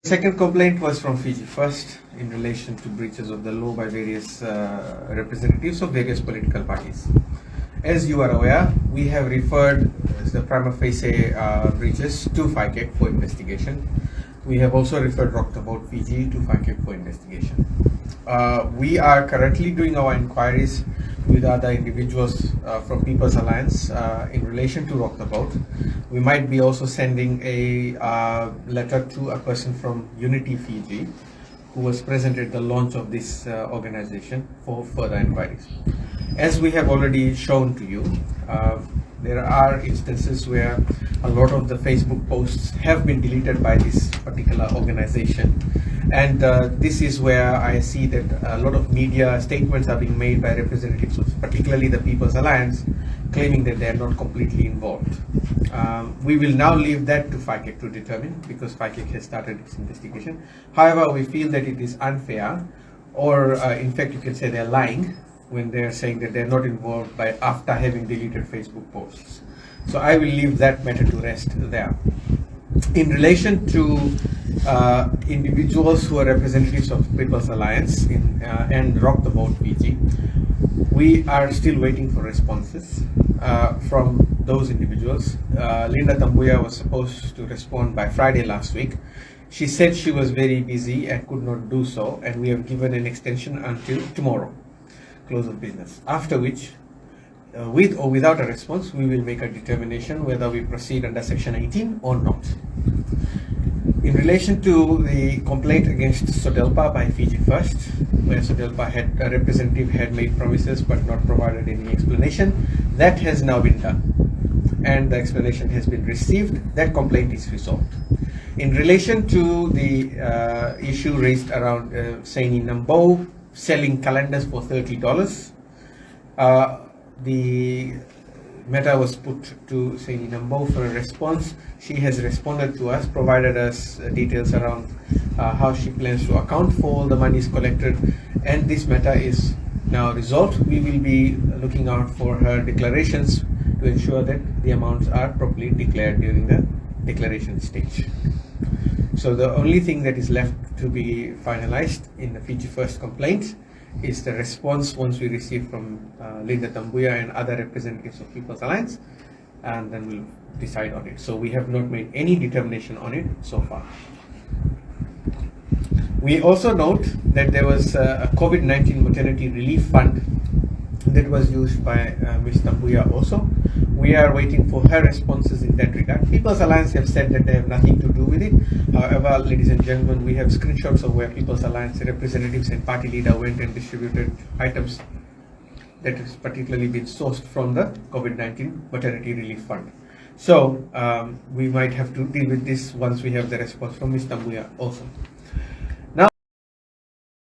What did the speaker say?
Second complaint was from Fiji first in relation to breaches of the law by various representatives of various political parties. As you are aware, we have referred the prima facie breaches to FICAC for investigation. We have also referred Rock the Vote Fiji to FICAC for investigation. We are currently doing our inquiries with other individuals from People's Alliance in relation to Rock the Vote. We might be also sending a letter to a person from Unity Fiji who was present at the launch of this organization for further inquiries. As we have already shown to you, there are instances where a lot of the Facebook posts have been deleted by this particular organization, and this is where I see that a lot of media statements are being made by representatives of particularly the People's Alliance, claiming that they are not completely involved. We will now leave that to FICAC to determine, because FICAC has started its investigation. However, we feel that it is unfair, or in fact you can say they're lying when they're saying that they're not involved by after having deleted Facebook posts. So I will leave that matter to rest there. In relation to individuals who are representatives of People's Alliance and Rock the Vote Fiji, we are still waiting for responses from those individuals. Lynda Tabuya was supposed to respond by Friday last week. She said she was very busy and could not do so, and we have given an extension until tomorrow, close of business, after which with or without a response, we will make a determination whether we proceed under Section 18 or not. In relation to the complaint against Sodelpa by Fiji First, where Sodelpa had a representative had made promises but not provided any explanation, that has now been done, and the explanation has been received. That complaint is resolved. In relation to the issue raised around Saini Nambo selling calendars for $30, the matter was put to Saini Nambo for a response. She has responded to us, provided us details around how she plans to account for all the monies collected, and this matter is now resolved. We will be looking out for her declarations to ensure that the amounts are properly declared during the declaration stage. So the only thing that is left to be finalized in the Fiji First complaint is the response once we receive from Lynda Tabuya and other representatives of People's Alliance, and then we'll decide on it. So we have not made any determination on it so far. We also note that there was a COVID-19 maternity relief fund that was used by Ms. Tabuya also. We are waiting for her responses in that regard. People's Alliance have said that they have nothing to do with it. However, ladies and gentlemen, we have screenshots of where People's Alliance representatives and party leader went and distributed items that has particularly been sourced from the COVID-19 maternity relief fund. So we might have to deal with this once we have the response from Ms. Tabuya also.